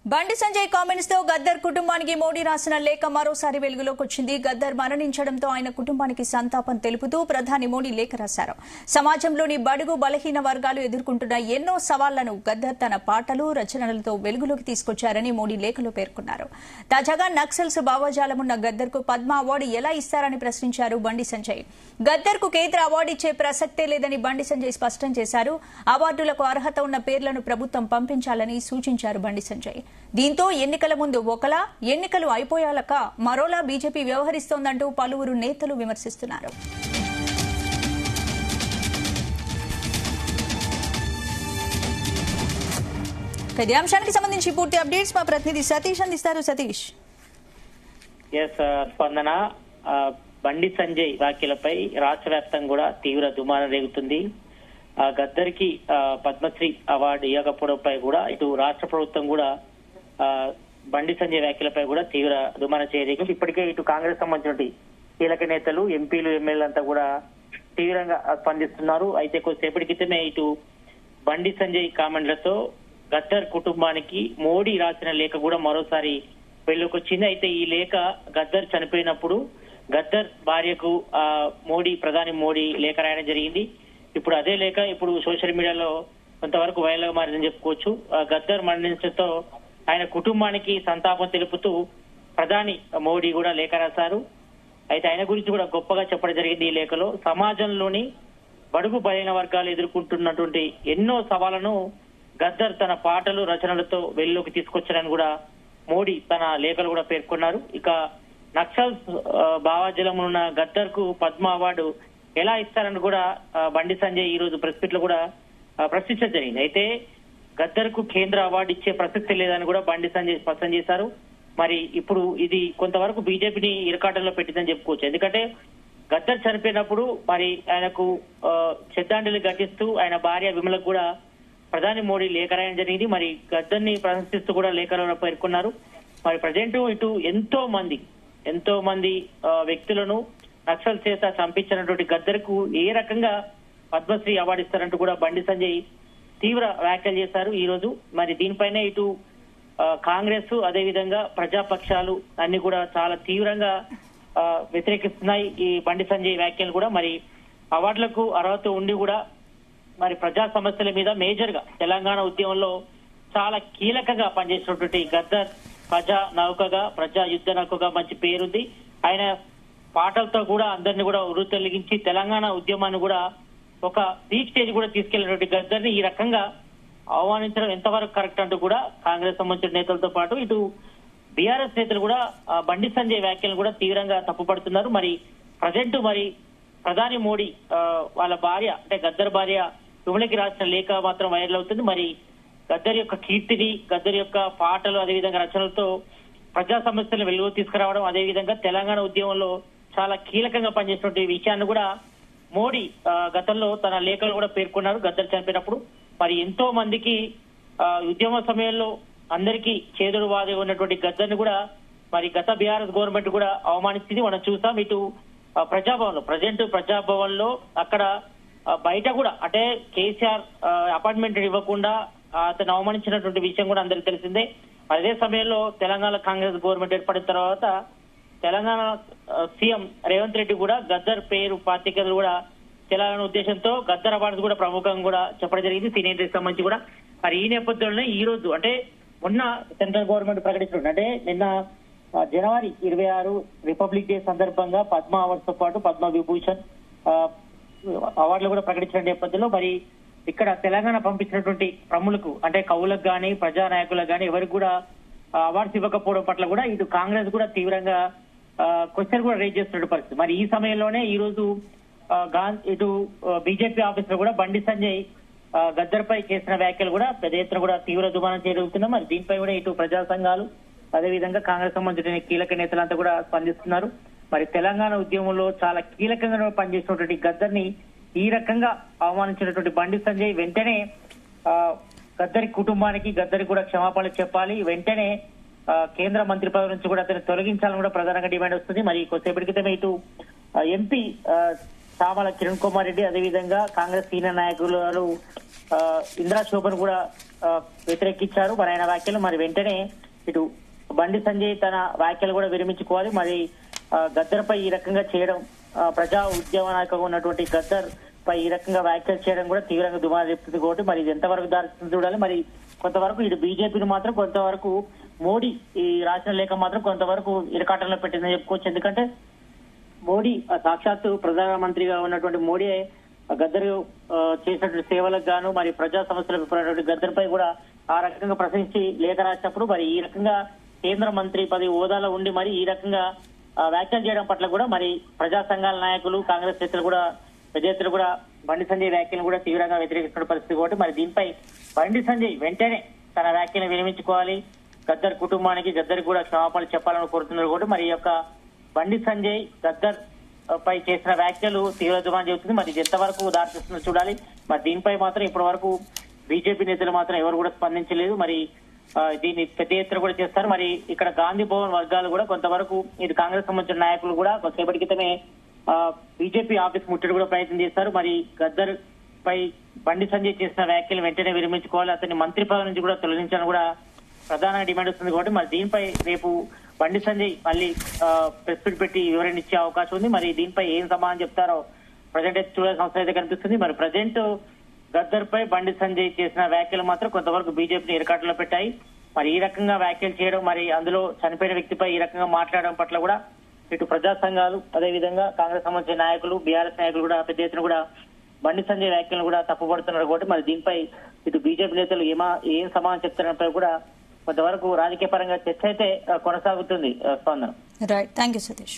Bandi Sanjay comments తో గద్దర్ కుటుంబానికి మోడీ రాసిన లేఖ మరోసారి వెలుగులోకి వచ్చింది. గద్దర్ మరణించడంతో ఆయన కుటుంబానికి సంతాపం తెలుపుతూ ప్రధాని మోడీ లేఖ రాశారు. సమాజంలోని బడుగు బలహీన వర్గాలు ఎదుర్కొంటున్న ఎన్నో సవాళ్లను గద్దర్ తన పాటలు రచనలతో వెలుగులోకి తీసుకొచ్చారని మోడీ లేఖలో పేర్కొన్నారు. తాజాగా నక్సల్స్ భావజాలమున్న గద్దర్ కు పద్మ అవార్డు ఎలా ఇస్తారని ప్రశ్నించారు బండి సంజయ్. గద్దర్ కు కేంద్ర అవార్డు ఇచ్చే ప్రసక్తే లేదని బండి సంజయ్ స్పష్టం చేశారు. అవార్డులకు అర్హత ఉన్న పేర్లను ప్రభుత్వం పంపించాలని సూచించారు బండి సంజయ్. దీంతో ఎన్నికల ముందు ఒకలా, ఎన్నికలు అయిపోయాక మరోలా బీజేపీ వ్యవహరిస్తోందంటూ పలువురు నేతలు విమర్శిస్తున్నారు. ఇదే అంశానికి సంబంధించి పూర్తి అప్డేట్స్ మా ప్రతినిధి సతీష్ అందిస్తారు. సతీష్. స్పందన, బండి సంజయ్ వ్యాఖ్యలపై రాష్ట్ర వ్యాప్తంగా కూడా తీవ్ర దుమారం రేగుతుంది. గద్దర్కి పద్మశ్రీ అవార్డు ఇవ్వకపోవడంపై కూడా ఇటు రాష్ట్ర ప్రభుత్వం కూడా బండి సంజయ్ వ్యాఖ్యలపై కూడా తీవ్ర దుమారం చేయలేదు. ఇప్పటికే ఇటు కాంగ్రెస్ సంబంధించిన కీలక నేతలు, ఎంపీలు, ఎమ్మెల్యేలు అంతా కూడా తీవ్రంగా స్పందిస్తున్నారు. అయితే కొద్దిసేపటి క్రితమే ఇటు బండి సంజయ్ కామెంట్లతో గద్దర్ కుటుంబానికి మోడీ రాసిన లేఖ కూడా మరోసారి వెలుగుకొచ్చింది. అయితే ఈ లేఖ గద్దర్ చనిపోయినప్పుడు గద్దర్ భార్యకు ప్రధాని మోడీ లేఖ రాయడం జరిగింది. ఇప్పుడు అదే లేఖ ఇప్పుడు సోషల్ మీడియాలో కొంతవరకు వైరల్ గా మారిందని చెప్పుకోవచ్చు. గద్దర్ మరణించడంతో ఆయన కుటుంబానికి సంతాపం తెలుపుతూ ప్రధాని మోడీ కూడా లేఖ రాశారు. అయితే ఆయన గురించి కూడా గొప్పగా చెప్పడం జరిగింది. ఈ లేఖలో సమాజంలోని బడుగు బలైన వర్గాలు ఎదుర్కొంటున్నటువంటి ఎన్నో సవాళ్లను గద్దర్ తన పాటలు రచనలతో వెలుగులోకి తీసుకొచ్చారని కూడా మోడీ తన లేఖలు కూడా పేర్కొన్నారు. ఇక నక్సల్స్ భావజలం ఉన్న గద్దర్ కు పద్మ అవార్డు ఎలా ఇస్తారని కూడా బండి సంజయ్ ఈ రోజు ప్రెస్ మీట్ లో కూడా ప్రశ్నించడం జరిగింది. అయితే గద్దర్ కు కేంద్ర అవార్డు ఇచ్చే ప్రసక్తి లేదని కూడా బండి సంజయ్ స్పష్టం చేశారు. మరి ఇప్పుడు ఇది కొంతవరకు బీజేపీని ఇరకాటంలో పెట్టిందని చెప్పుకోవచ్చు. ఎందుకంటే గద్దర్ చనిపోయినప్పుడు మరి ఆయనకు శ్రద్ధాంజలి ఘటిస్తూ ఆయన భార్య విమలకు కూడా ప్రధాని మోడీ లేఖ రాయడం జరిగింది. మరి గద్దర్ ని ప్రశంసిస్తూ కూడా లేఖలో పేర్కొన్నారు. మరి ప్రజెంట్ ఇటు ఎంతో మంది వ్యక్తులను నక్సల్ చేత చంపించినటువంటి గద్దర్ కు ఏ రకంగా పద్మశ్రీ అవార్డు ఇస్తారంటూ కూడా బండి సంజయ్ తీవ్ర వ్యాఖ్యలు చేశారు ఈ రోజు. మరి దీనిపైనే ఇటు కాంగ్రెస్ అదేవిధంగా ప్రజాపక్షాలు అన్ని కూడా చాలా తీవ్రంగా వ్యతిరేకిస్తున్నాయి ఈ బండి సంజయ్ వ్యాఖ్యలు కూడా. మరి అవార్డులకు అర్హత ఉండి కూడా మరి ప్రజా సమస్యల మీద మేజర్ గా తెలంగాణ ఉద్యమంలో చాలా కీలకంగా పనిచేసినటువంటి గద్దర్ ప్రజా నౌకగా, ప్రజా యుద్ధ నౌకగా మంచి పేరుంది. ఆయన పాటలతో కూడా అందరినీ కూడా ఉరుతొలగించి తెలంగాణ ఉద్యమాన్ని కూడా ఒక పీక్ స్టేజ్ కూడా తీసుకెళ్లినటువంటి గద్దర్ ని ఈ రకంగా అవమానించడం ఎంతవరకు కరెక్ట్ అంటూ కూడా కాంగ్రెస్ సంబంధించిన నేతలతో పాటు ఇటు బీఆర్ఎస్ నేతలు కూడా బండి సంజయ్ వ్యాఖ్యలను కూడా తీవ్రంగా తప్పుపడుతున్నారు. మరి ప్రజెంట్ ప్రధాని మోడీ వాళ్ళ భార్య అంటే గద్దర్ భార్య విమలకి రాసిన లేఖ మాత్రం వైరల్ అవుతుంది. మరి గద్దర్ యొక్క కీర్తిని, గద్దర్ యొక్క పాటలు అదేవిధంగా రచనలతో ప్రజా సమస్యలను వెలుగు తీసుకురావడం, అదేవిధంగా తెలంగాణ ఉద్యమంలో చాలా కీలకంగా పనిచేసినటువంటి విషయాన్ని కూడా మోడీ గతంలో తన లేఖలు కూడా పేర్కొన్నారు. గద్దర్ చనిపోయినప్పుడు మరి ఎంతో మందికి ఉద్యమ సమయంలో అందరికీ చేదుడు వాది ఉన్నటువంటి గద్దర్ని కూడా మరి గత బీఆర్ఎస్ గవర్నమెంట్ కూడా అవమానించింది మనం చూసాం. ఇటు ప్రజాభవన్ ప్రజెంట్ ప్రజాభవన్ లో అక్కడ బయట కూడా అంటే కేసీఆర్ అపాయింట్మెంట్ ఇవ్వకుండా అతను అవమానించినటువంటి విషయం కూడా అందరికి తెలిసిందే. అదే సమయంలో తెలంగాణ కాంగ్రెస్ గవర్నమెంట్ ఏర్పడిన తర్వాత తెలంగాణ సీఎం రేవంత్ రెడ్డి కూడా గద్దర్ పేరు పార్టీకలు కూడా తెలంగాణ ఉద్దేశంతో గద్దర్ అవార్డు కూడా ప్రముఖంగా కూడా చెప్పడం జరిగింది సీనియర్ సంబంధించి కూడా. మరి ఈ నేపథ్యంలోనే ఈ రోజు అంటే మొన్న సెంట్రల్ గవర్నమెంట్ ప్రకటించారు. అంటే నిన్న జనవరి 26 రిపబ్లిక్ డే సందర్భంగా పద్మ అవార్డ్స్ తో పాటు పద్మ విభూషణ్ అవార్డులు కూడా ప్రకటించిన నేపథ్యంలో మరి ఇక్కడ తెలంగాణ పంపించినటువంటి ప్రముఖులకు అంటే కవులకు గానీ ప్రజానాయకులకు గానీ ఎవరికి కూడా అవార్డ్స్ ఇవ్వకపోవడం పట్ల కూడా ఇటు కాంగ్రెస్ కూడా తీవ్రంగా క్వశ్చన్ కూడా రేజ్ చేస్తున్న పరిస్థితి. మరి ఈ సమయంలోనే ఈ రోజు ఇటు బీజేపీ ఆఫీస్ లో కూడా బండి సంజయ్ గద్దర్ పై చేసిన వ్యాఖ్యలు కూడా పెద్ద ఎత్తున కూడా తీవ్ర దుమానం జరుగుతున్నాయి. మరి దీనిపై కూడా ఇటు ప్రజా సంఘాలు అదేవిధంగా కాంగ్రెస్ సంబంధించిన కీలక నేతలంతా కూడా స్పందిస్తున్నారు. మరి తెలంగాణ ఉద్యమంలో చాలా కీలకంగా పనిచేసినటువంటి గద్దర్ ని ఈ రకంగా అవమానించినటువంటి బండి సంజయ్ వెంటనే గద్దరి కుటుంబానికి కూడా క్షమాపణలు చెప్పాలి. వెంటనే కేంద్ర మంత్రి పదవి నుంచి కూడా అతను తొలగించాలని కూడా ప్రధానంగా డిమాండ్ వస్తుంది. మరి కొద్దిసేపటి క్రితమే ఇటు ఎంపీ చామల కిరణ్ కుమార్ రెడ్డి, అదేవిధంగా కాంగ్రెస్ సీనియర్ నాయకులు ఇందిరా శోభన్ కూడా వ్యతిరేకించారు మరి ఆయన వ్యాఖ్యలు. మరి వెంటనే ఇటు బండి సంజయ్ తన వ్యాఖ్యలు కూడా విరమించుకోవాలి. మరి గద్దర్ పై ఈ రకంగా చేయడం, ప్రజా ఉద్యమ నాయకుగా ఉన్నటువంటి గద్దర్ పై ఈ రకంగా వ్యాఖ్యలు చేయడం కూడా తీవ్రంగా దుమారం రేపుతుంది. కాబట్టి మరి ఇది ఎంతవరకు దారి చూడాలి. మరి కొంతవరకు ఇటు బీజేపీని మాత్రం కొంతవరకు మోడీ ఈ రాసిన లేఖ మాత్రం కొంతవరకు ఇరకాటంలో పెట్టిందని చెప్పుకోవచ్చు. ఎందుకంటే మోడీ సాక్షాత్తు ప్రధానమంత్రిగా ఉన్నటువంటి మోడీ గద్దర్ చేసినటువంటి సేవలకు గాను మరి ప్రజా సమస్యలకు పోయినటువంటి గద్దర్ పై కూడా ఆ రకంగా ప్రశ్నించి లేఖ రాసినప్పుడు మరి ఈ రకంగా కేంద్ర మంత్రి పదవి హోదాలో ఉండి మరి ఈ రకంగా వ్యాఖ్యలు చేయడం పట్ల కూడా మరి ప్రజా సంఘాల నాయకులు, కాంగ్రెస్ నేతలు కూడా పెద్ద ఎత్తున కూడా బండి సంజయ్ వ్యాఖ్యలు కూడా తీవ్రంగా వ్యతిరేకిస్తున్న పరిస్థితి. కాబట్టి మరి దీనిపై బండి సంజయ్ వెంటనే తన వ్యాఖ్యలను విరమించుకోవాలి. గద్దర్ కుటుంబానికి, గద్దర్ కూడా క్షమాపణలు చెప్పాలని కోరుతున్నారు. కూడా మరి ఈ యొక్క బండి సంజయ్ గద్దర్ పై చేసిన వ్యాఖ్యలు తీవ్ర దుమారం చెబుతుంది. మరి ఇది ఎంతవరకు దారితీస్తుందో చూడాలి. మరి దీనిపై మాత్రం ఇప్పటి వరకు బీజేపీ నేతలు మాత్రం ఎవరు కూడా స్పందించలేదు. మరి దీన్ని పెద్ద ఎత్తున కూడా చేస్తారు. మరి ఇక్కడ గాంధీ భవన్ వర్గాలు కూడా కొంతవరకు ఇది కాంగ్రెస్ సంబంధించిన నాయకులు కూడా కొద్దిసేపటి క్రితమే బీజేపీ ఆఫీస్ ముట్టడి కూడా ప్రయత్నం చేస్తారు. మరి గద్దర్ పై బండి సంజయ్ చేసిన వ్యాఖ్యలు వెంటనే విరమించుకోవాలి, అతన్ని మంత్రి పదవి నుంచి కూడా తొలగించాలని కూడా ప్రధానంగా డిమాండ్ వస్తుంది. కాబట్టి మరి దీనిపై రేపు బండి సంజయ్ మళ్ళీ ప్రెస్ మీట్ పెట్టి వివరణ ఇచ్చే అవకాశం ఉంది. మరి దీనిపై ఏం సమాధానం చెప్తారో ప్రజెంట్ అయితే చూడాల్సిన అవసరం అయితే కనిపిస్తుంది. మరి ప్రజెంట్ గద్దర్ పై బండి సంజయ్ చేసిన వ్యాఖ్యలు మాత్రం కొంతవరకు బీజేపీని ఇరకాటంలో పెట్టాయి. మరి ఈ రకంగా వ్యాఖ్యలు చేయడం, మరి అందులో చనిపోయిన వ్యక్తిపై ఈ రకంగా మాట్లాడడం పట్ల కూడా ఇటు ప్రజా సంఘాలు, అదేవిధంగా కాంగ్రెస్ సంబంధించిన నాయకులు, బీఆర్ఎస్ నాయకులు కూడా పెద్ద ఎత్తున కూడా బండి సంజయ్ వ్యాఖ్యలను కూడా తప్పుపడుతున్నారు. కాబట్టి మరి దీనిపై ఇటు బీజేపీ నేతలు ఏం సమాధానం చెప్తారన్నపై కూడా కొంతవరకు రాజకీయ పరంగా చర్చ అయితే కొనసాగుతుంది. స్పందన. Right, thank you Satish.